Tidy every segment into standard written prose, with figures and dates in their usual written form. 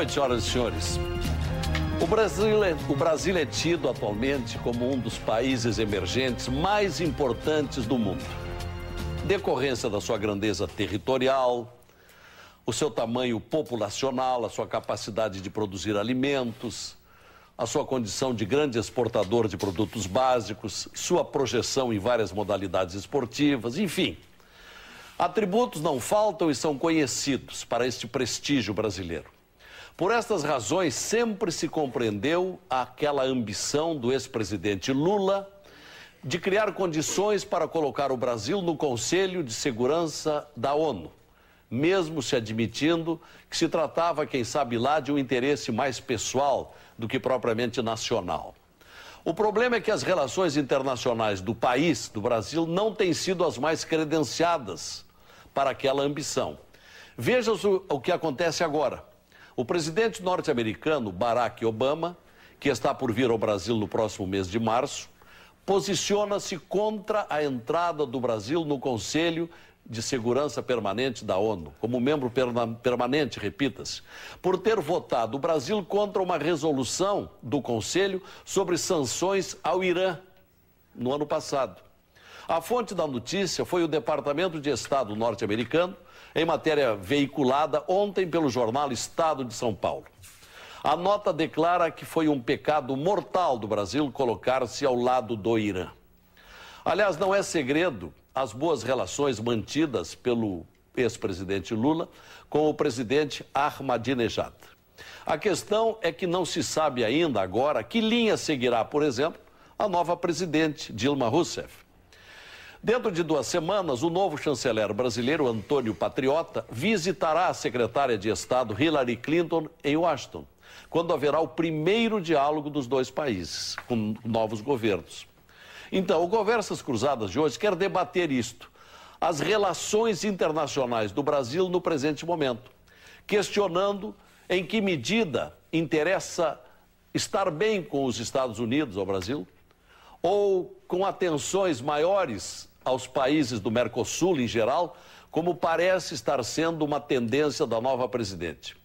noite, senhoras e senhores. O Brasil é tido atualmente como um dos países emergentes mais importantes do mundo. Decorrência da sua grandeza territorial, o seu tamanho populacional, a sua capacidade de produzir alimentos, a sua condição de grande exportador de produtos básicos, sua projeção em várias modalidades esportivas, enfim. Atributos não faltam e são conhecidos para este prestígio brasileiro. Por estas razões, sempre se compreendeu aquela ambição do ex-presidente Lula de criar condições para colocar o Brasil no Conselho de Segurança da ONU, mesmo se admitindo que se tratava, quem sabe lá, de um interesse mais pessoal do que propriamente nacional. O problema é que as relações internacionais do país, do Brasil, não têm sido as mais credenciadas para aquela ambição. Veja o que acontece agora. O presidente norte-americano, Barack Obama, que está por vir ao Brasil no próximo mês de março, posiciona-se contra a entrada do Brasil no Conselho de Segurança Permanente da ONU, como membro permanente, repita-se, por ter votado o Brasil contra uma resolução do Conselho sobre sanções ao Irã no ano passado. A fonte da notícia foi o Departamento de Estado norte-americano, em matéria veiculada ontem pelo jornal Estado de São Paulo. A nota declara que foi um pecado mortal do Brasil colocar-se ao lado do Irã. Aliás, não é segredo as boas relações mantidas pelo ex-presidente Lula com o presidente Ahmadinejad. A questão é que não se sabe ainda agora que linha seguirá, por exemplo, a nova presidente Dilma Rousseff. Dentro de 2 semanas, o novo chanceler brasileiro, Antônio Patriota, visitará a secretária de Estado Hillary Clinton em Washington, quando haverá o primeiro diálogo dos dois países, com novos governos. Então, o Conversas Cruzadas de hoje quer debater isto, as relações internacionais do Brasil no presente momento, questionando em que medida interessa estar bem com os Estados Unidos ao Brasil, ou com atenções maiores aos países do Mercosul em geral, como parece estar sendo uma tendência da nova presidente.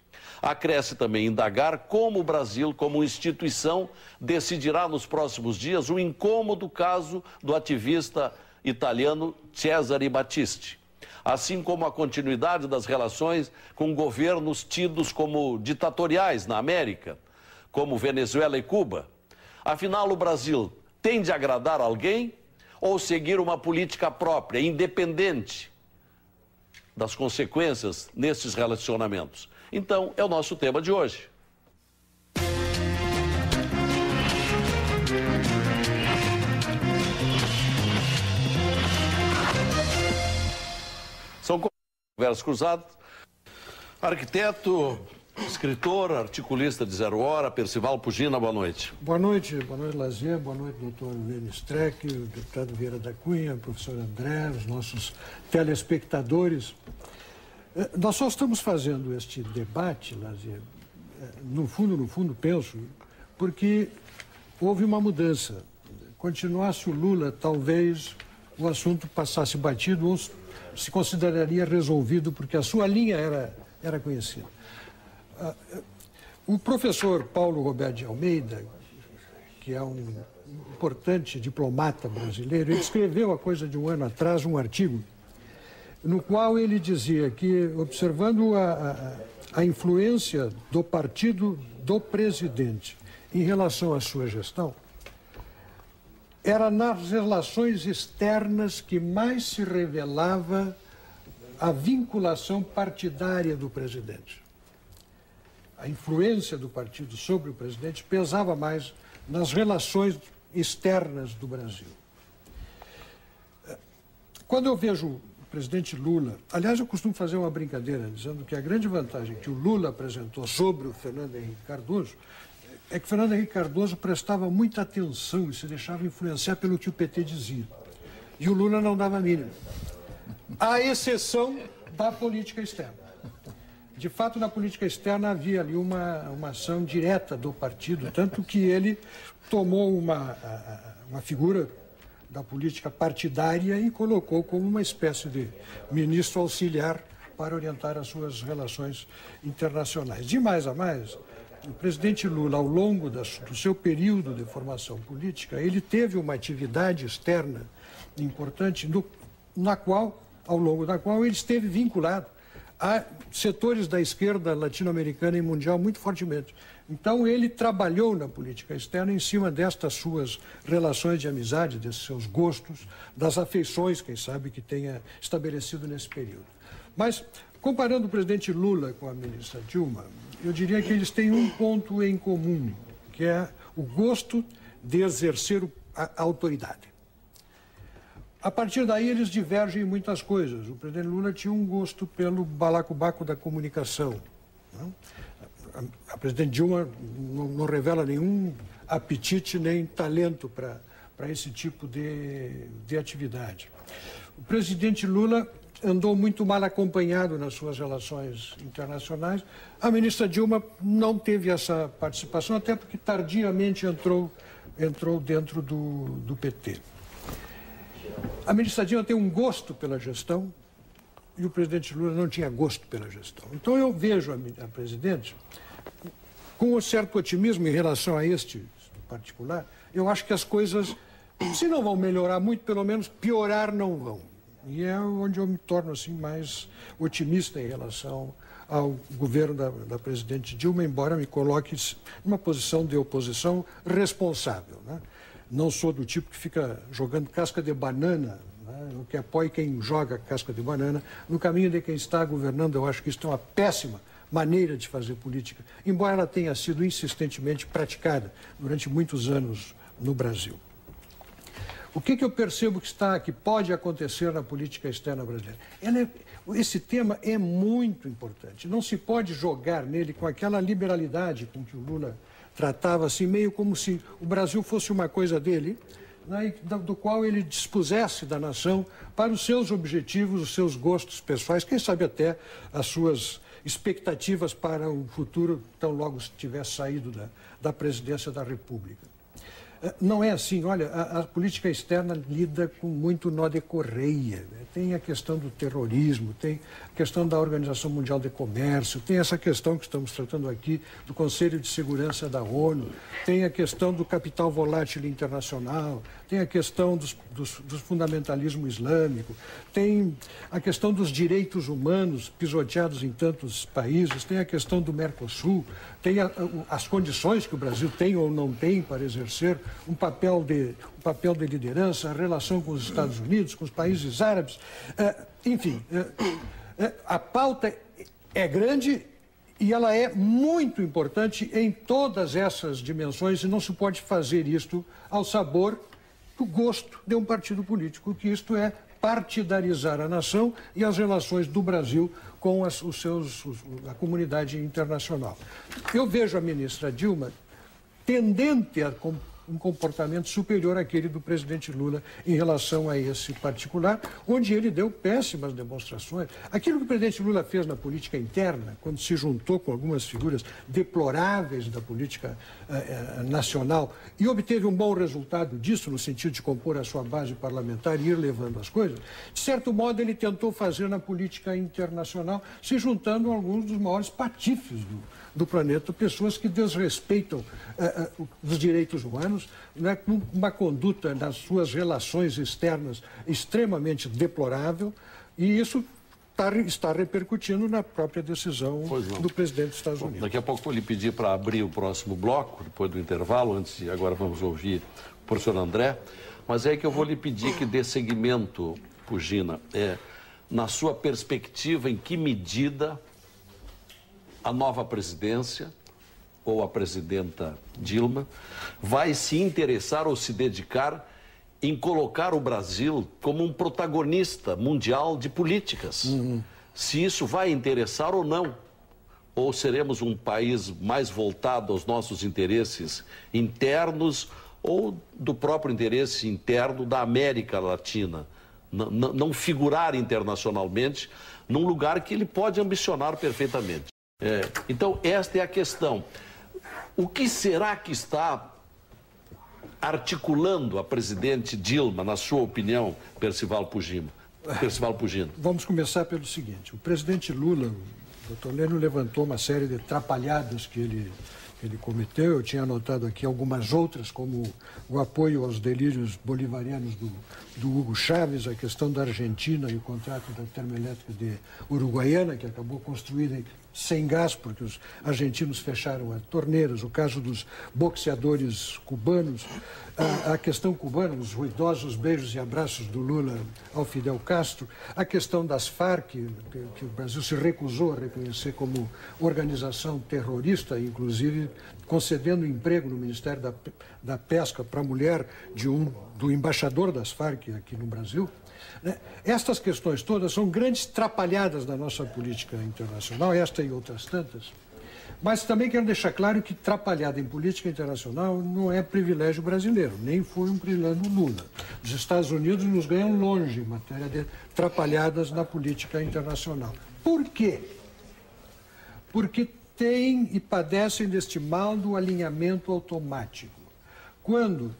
Acresce também indagar como o Brasil, como instituição, decidirá nos próximos dias o incômodo caso do ativista italiano Cesare Battisti, assim como a continuidade das relações com governos tidos como ditatoriais na América, como Venezuela e Cuba. Afinal, o Brasil tem de agradar alguém ou seguir uma política própria, independente das consequências nesses relacionamentos? Então, é o nosso tema de hoje. São Conversas Cruzadas. Arquiteto, escritor, articulista de Zero Hora, Percival Pugina, boa noite. Boa noite, Lazier, boa noite, doutor Lênin Streck, o deputado Vieira da Cunha, o professor André, os nossos telespectadores. Nós só estamos fazendo este debate, Lazier, no fundo, penso, porque houve uma mudança. Continuasse o Lula, talvez o assunto passasse batido ou se consideraria resolvido, porque a sua linha era conhecida. O professor Paulo Roberto de Almeida, que é um importante diplomata brasileiro, ele escreveu há coisa de 1 ano atrás um artigo no qual ele dizia que, observando a influência do partido do presidente em relação à sua gestão, era nas relações externas que mais se revelava a vinculação partidária do presidente. A influência do partido sobre o presidente pesava mais nas relações externas do Brasil. Quando eu vejo o presidente Lula, aliás, eu costumo fazer uma brincadeira dizendo que a grande vantagem que o Lula apresentou sobre o Fernando Henrique Cardoso é que o Fernando Henrique Cardoso prestava muita atenção e se deixava influenciar pelo que o PT dizia. E o Lula não dava a mínima. À exceção da política externa. De fato, na política externa havia ali uma ação direta do partido, tanto que ele tomou uma figura da política partidária e colocou como uma espécie de ministro auxiliar para orientar as suas relações internacionais. De mais a mais, o presidente Lula, ao longo do seu período de formação política, ele teve uma atividade externa importante, ao longo da qual ele esteve vinculado a setores da esquerda latino-americana e mundial muito fortemente. Então, ele trabalhou na política externa em cima destas suas relações de amizade, desses seus gostos, das afeições, quem sabe, que tenha estabelecido nesse período. Mas, comparando o presidente Lula com a ministra Dilma, eu diria que eles têm um ponto em comum, que é o gosto de exercer a autoridade. A partir daí, eles divergem em muitas coisas. O presidente Lula tinha um gosto pelo balacobaco da comunicação. A presidente Dilma não revela nenhum apetite nem talento para esse tipo de atividade. O presidente Lula andou muito mal acompanhado nas suas relações internacionais. A ministra Dilma não teve essa participação, até porque tardiamente entrou dentro do PT. A ministra Dilma tem um gosto pela gestão e o presidente Lula não tinha gosto pela gestão. Então eu vejo a presidente com um certo otimismo em relação a este particular. Eu acho que as coisas, se não vão melhorar muito, pelo menos piorar não vão. E é onde eu me torno assim, mais otimista em relação ao governo da presidente Dilma, embora me coloque numa posição de oposição responsável, né? Não sou do tipo que fica jogando casca de banana, né? O que apoia quem joga casca de banana no caminho de quem está governando. Eu acho que isso é uma péssima maneira de fazer política, embora ela tenha sido insistentemente praticada durante muitos anos no Brasil. O que eu percebo que pode acontecer na política externa brasileira? Esse tema é muito importante. Não se pode jogar nele com aquela liberalidade com que o Lula tratava, assim, meio como se o Brasil fosse uma coisa dele, né, do qual ele dispusesse da nação para os seus objetivos, os seus gostos pessoais, quem sabe até as suas expectativas para o futuro, tão logo tivesse saído da presidência da República. Não é assim, olha, a política externa lida com muito nó de correia, né? Tem a questão do terrorismo, tem a questão da Organização Mundial de Comércio, tem essa questão que estamos tratando aqui do Conselho de Segurança da ONU, tem a questão do capital volátil internacional, tem a questão do fundamentalismo islâmico, tem a questão dos direitos humanos pisoteados em tantos países, tem a questão do Mercosul, tem as condições que o Brasil tem ou não tem para exercer um papel de liderança, a relação com os Estados Unidos, com os países árabes, enfim, a pauta é grande e ela é muito importante em todas essas dimensões e não se pode fazer isto ao sabor do gosto de um partido político, que isto é partidarizar a nação e as relações do Brasil com a comunidade internacional. Eu vejo a ministra Dilma tendente a um comportamento superior àquele do presidente Lula em relação a esse particular, onde ele deu péssimas demonstrações. Aquilo que o presidente Lula fez na política interna, quando se juntou com algumas figuras deploráveis da política nacional e obteve um bom resultado disso, no sentido de compor a sua base parlamentar e ir levando as coisas, de certo modo ele tentou fazer na política internacional, se juntando a alguns dos maiores patifes do planeta, pessoas que desrespeitam os direitos humanos, né, com uma conduta nas suas relações externas extremamente deplorável, e isso está repercutindo na própria decisão do presidente dos Estados Unidos. Daqui a pouco vou lhe pedir para abrir o próximo bloco, depois do intervalo, agora vamos ouvir o professor André, mas é que eu vou lhe pedir que dê seguimento, Pugina, na sua perspectiva, em que medida a nova presidência, ou a presidenta Dilma, vai se interessar ou se dedicar em colocar o Brasil como um protagonista mundial de políticas. Se isso vai interessar ou não. Ou seremos um país mais voltado aos nossos interesses internos ou do próprio interesse interno da América Latina. Não figurar internacionalmente num lugar que ele pode ambicionar perfeitamente. Então, esta é a questão. O que será que está articulando a presidente Dilma, na sua opinião, Percival Pugina? Percival Pugino. Vamos começar pelo seguinte. O presidente Lula, o doutor Lênio, levantou uma série de atrapalhadas que ele cometeu. Eu tinha anotado aqui algumas outras, como o apoio aos delírios bolivarianos do Hugo Chávez, a questão da Argentina e o contrato da termoelétrica de Uruguaiana, que acabou construída sem gás, porque os argentinos fecharam as torneiras, o caso dos boxeadores cubanos, a questão cubana, os ruidosos beijos e abraços do Lula ao Fidel Castro, a questão das Farc, que o Brasil se recusou a reconhecer como organização terrorista, inclusive concedendo emprego no Ministério da Pesca para a mulher do embaixador das Farc aqui no Brasil. Estas questões todas são grandes trapalhadas da nossa política internacional, esta e outras tantas. Mas também quero deixar claro que trapalhada em política internacional não é privilégio brasileiro, nem foi um privilégio do Lula. Os Estados Unidos nos ganham longe em matéria de trapalhadas na política internacional. Por quê? Porque têm e padecem deste mal do alinhamento automático. Quando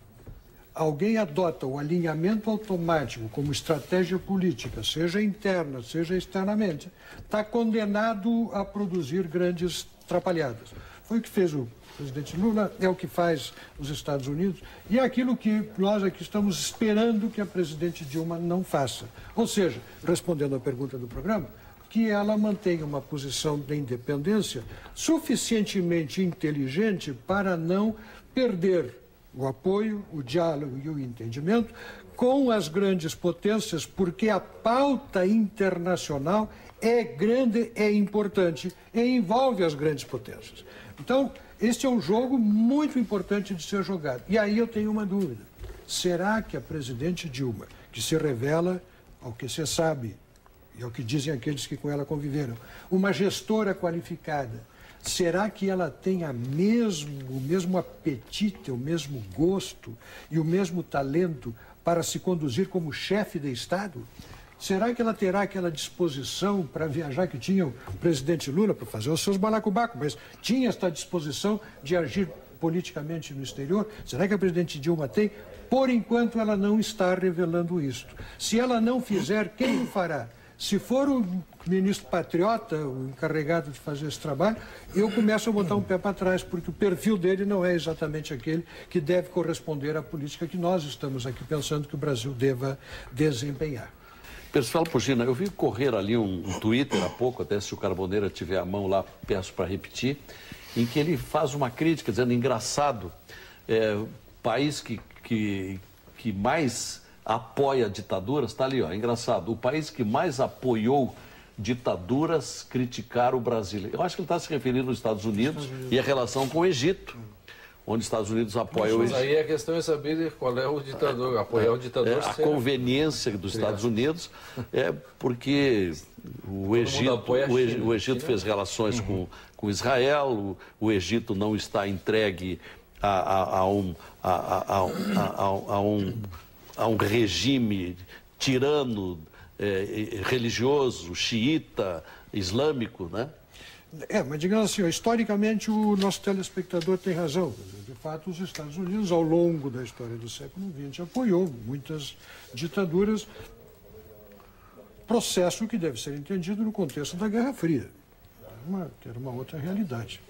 alguém adota o alinhamento automático como estratégia política, seja interna, seja externamente, está condenado a produzir grandes atrapalhadas. Foi o que fez o presidente Lula, é o que faz os Estados Unidos, e é aquilo que nós aqui estamos esperando que a presidente Dilma não faça. Ou seja, respondendo à pergunta do programa, que ela mantenha uma posição de independência suficientemente inteligente para não perder o apoio, o diálogo e o entendimento com as grandes potências, porque a pauta internacional é grande, é importante e envolve as grandes potências. Então, este é um jogo muito importante de ser jogado. E aí eu tenho uma dúvida. Será que a presidente Dilma, que se revela, ao que se sabe, e ao que dizem aqueles que com ela conviveram, uma gestora qualificada, será que ela tem o mesmo apetite, o mesmo gosto e o mesmo talento para se conduzir como chefe de Estado? Será que ela terá aquela disposição para viajar que tinha o presidente Lula para fazer os seus balacubacos, mas tinha esta disposição de agir politicamente no exterior? Será que a presidente Dilma tem? Por enquanto, ela não está revelando isso. Se ela não fizer, quem o fará? Se for o ministro patriota, o encarregado de fazer esse trabalho, eu começo a botar um pé para trás, porque o perfil dele não é exatamente aquele que deve corresponder à política que nós estamos aqui pensando que o Brasil deva desempenhar. Percival Pugino, eu vi correr ali um Twitter há pouco, até se o Carboneira tiver a mão lá, peço para repetir, em que ele faz uma crítica dizendo, engraçado, país que mais apoia ditaduras, está ali, ó, engraçado, o país que mais apoiou ditaduras criticar o Brasil. Eu acho que ele está se referindo aos Estados Unidos e a relação com o Egito, onde os Estados Unidos apoiam o Egito. Aí a questão é saber qual é o ditador, apoiar o ditador. A conveniência dos Estados Unidos é porque o Egito fez relações com Israel, o Egito não está entregue a um regime tirano, religioso, xiita, islâmico, né? Mas digamos assim, historicamente o nosso telespectador tem razão. De fato, os Estados Unidos, ao longo da história do século XX, apoiou muitas ditaduras, processo que deve ser entendido no contexto da Guerra Fria, que era uma outra realidade.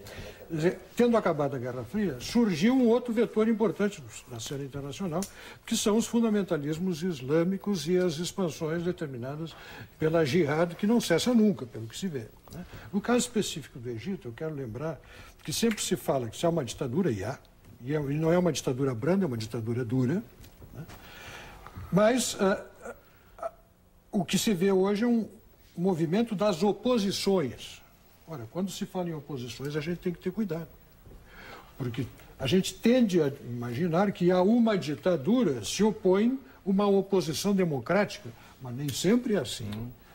Quer dizer, tendo acabado a Guerra Fria, surgiu um outro vetor importante na cena internacional, que são os fundamentalismos islâmicos e as expansões determinadas pela jihad, que não cessa nunca, pelo que se vê, né? No caso específico do Egito, eu quero lembrar que sempre se fala que se há uma ditadura, e não é uma ditadura branda, é uma ditadura dura, né? Mas o que se vê hoje é um movimento das oposições. Ora, quando se fala em oposições, a gente tem que ter cuidado. Porque a gente tende a imaginar que a uma ditadura se opõe uma oposição democrática, mas nem sempre é assim.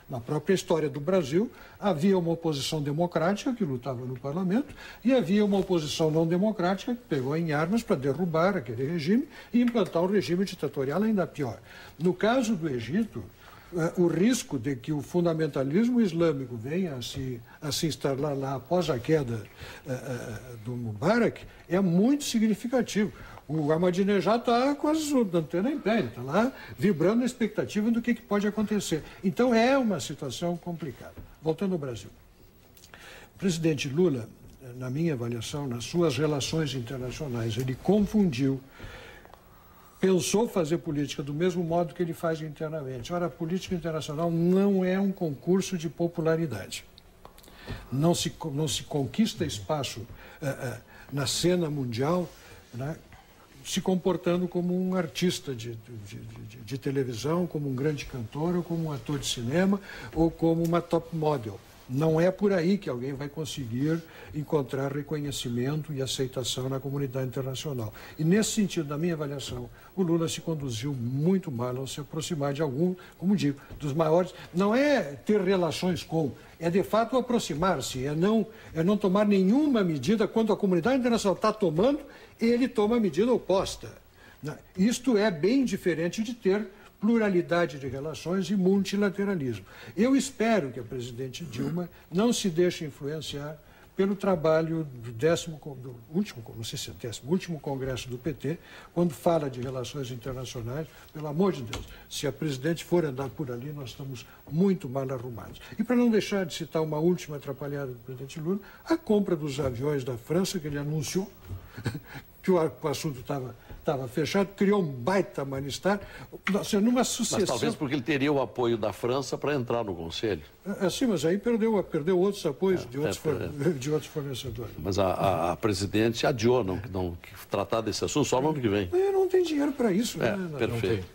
Na própria história do Brasil, havia uma oposição democrática que lutava no parlamento e havia uma oposição não democrática que pegou em armas para derrubar aquele regime e implantar um regime ditatorial ainda pior. No caso do Egito, o risco de que o fundamentalismo islâmico venha a se instalar lá após a queda do Mubarak é muito significativo. O Ahmadinejad está com as antenas em pé, está lá vibrando na expectativa do que pode acontecer. Então é uma situação complicada. Voltando ao Brasil. O presidente Lula, na minha avaliação, nas suas relações internacionais, ele confundiu, pensou fazer política do mesmo modo que ele faz internamente. Ora, a política internacional não é um concurso de popularidade. Não se conquista espaço na cena mundial, né, se comportando como um artista de televisão, como um grande cantor, ou como um ator de cinema, ou como uma top model. Não é por aí que alguém vai conseguir encontrar reconhecimento e aceitação na comunidade internacional. E nesse sentido, na minha avaliação, o Lula se conduziu muito mal ao se aproximar de algum, como digo, dos maiores. Não é ter relações com, é de fato aproximar-se, é não tomar nenhuma medida quando a comunidade internacional está tomando, ele toma a medida oposta. Isto é bem diferente de ter pluralidade de relações e multilateralismo. Eu espero que a presidente Dilma não se deixe influenciar pelo trabalho do último congresso do PT, quando fala de relações internacionais. Pelo amor de Deus, se a presidente for andar por ali, nós estamos muito mal arrumados. E para não deixar de citar uma última atrapalhada do presidente Lula, a compra dos aviões da França, que ele anunciou, que o assunto estava fechado, criou um baita mal-estar, numa sucessão... Mas talvez porque ele teria o apoio da França para entrar no Conselho. Sim, mas aí perdeu outros apoios de outros fornecedores. Mas a presidente adiou, não tratar desse assunto só no ano que vem. Não tem dinheiro para isso. Né? Perfeito.